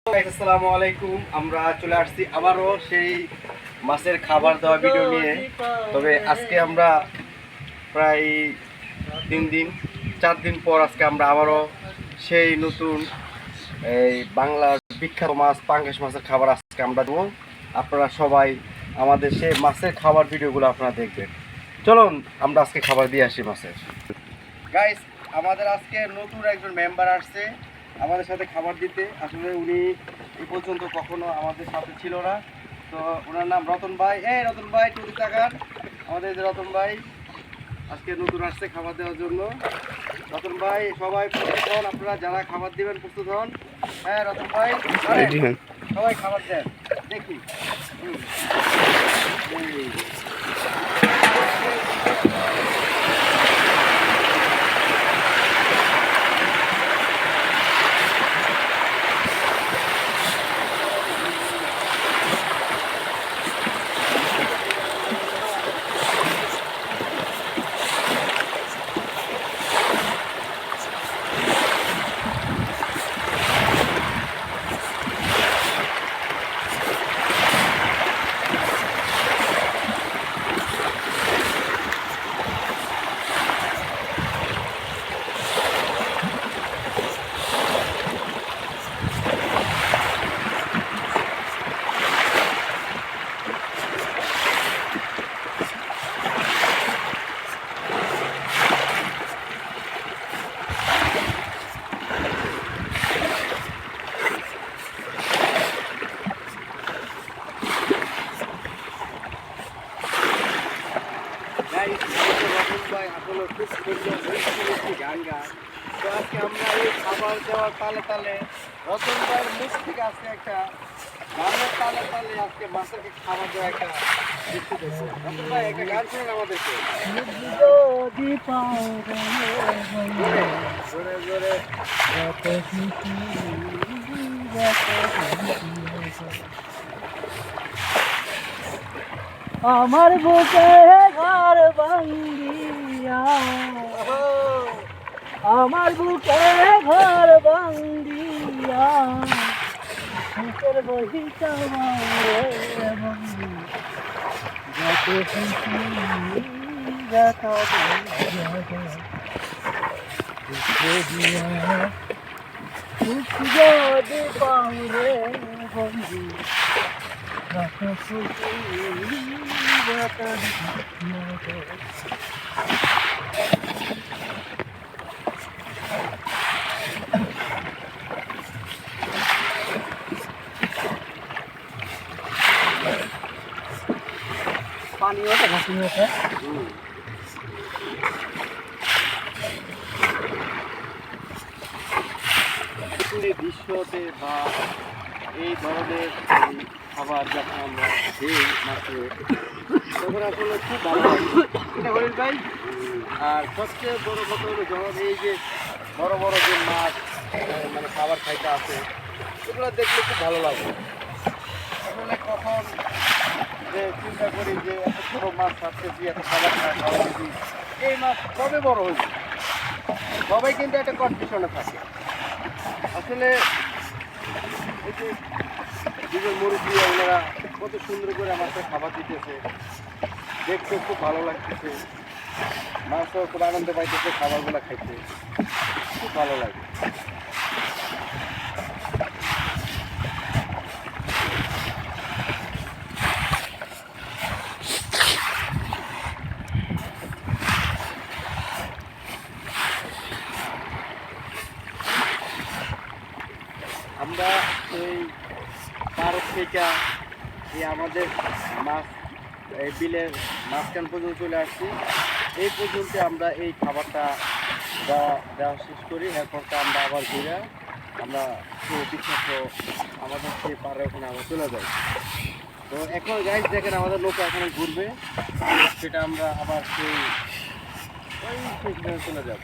আসসালামু আলাইকুম। আমরা চলে আসছি আবারও সেই মাছের খাবার দেওয়া ভিডিও নিয়ে। তবে আজকে আমরা প্রায় 4 দিন পর আজকে আমরা আবারও সেই নতুন এই বাংলার বিখ্যাত মাছ পাঙ্গাস মাছের খাবার আজকে আমরা দেবো। আপনারা সবাই আমাদের সেই মাছের খাবার ভিডিওগুলো আপনারা দেখবেন। চলুন আমরা আজকে খাবার দিয়ে আসি মাছের। গাইস, আমাদের আজকে নতুন একজন মেম্বার আসছে আমাদের সাথে খাবার দিতে। আসলে উনি এই পর্যন্ত কখনো আমাদের সাথে ছিল না। তো ওনার নাম রতন ভাই। রতন ভাই টুটি টাকার আমাদের যে রতন ভাই আজকে নতুন আসছে খাবার দেওয়ার জন্য। রতন ভাই সবাই প্রস্তুত হন, আপনারা যারা খাবার দিবেন প্রস্তুত হন। রতন ভাই সবাই খাবার দেন দেখি। খুব সুন্দর গান গান। তো আজকে আমরা এই খাবার দেওয়ার তালে তালে রতন ভাইয়ের মুখ থেকে আজকে একটা গানের তালে তালে আজকে মাছেরকে খাবার দেওয়া একটা দৃশ্য দেখবো। রতন ভাই একটা গান শুনেন আমাদেরকে। জোরে জোরে আমার বুকে ঘর ভাঙ্গিয়া, আমার বুকে ঘর ভাঙ্গিয়া, বুকের বহিতা মারে বন্ধু, যত খুশি যত দুঃখ যদি পাও রে বন্ধু, যত খুশি যত পানি ওঠে ঘাসি ওঠে। দৃশ্যতে বা এই ধরনের খাবার যখন আমরা খেয়ে মাত্র তখন আসলে খুব ভালো লাগে, এটা বলেন ভাই। আর সবচেয়ে বড় কথা হলো যখন এই যে বড় বড় যে মাছ মানে খাবার খাইতে আসে এগুলো দেখলে খুব ভালো লাগে। আসলে কখন যে চিন্তা করি যে এত ছোটো মাছ ছাড়তেছি, এত খাবার খাওয়াচ্ছি, এই মাছ কবে বড় হয়েছে, সবাই কিন্তু একটা কনফিউশনে থাকে। আসলে এই যে দুজন মুরব্বী ওনারা কত সুন্দর করে আমাকে খাবার দিতেছে, দেখতে খুব ভালো লাগতেছে, মাছও খুব আনন্দ পাইতেছে, খাবারগুলো খাইতে খুব ভালো লাগে। আমরা এই পার্ক থেকে এই আমাদের মাছ এই বিলের মাঝখান পর্যন্ত চলে আসছি। এই পর্যন্ত আমরা এই খাবারটা দেওয়া শেষ করি। এরপরটা আমরা আবার ঘুরে আমরা সেই বিখ্যাত আমাদের সেই পাড়ে ওখানে আবার চলে যাই। তো এখন গাইজ দেখেন আমাদের নৌকা এখানে ঘুরবে, সেটা আমরা আবার সেই ওই চলে যাব।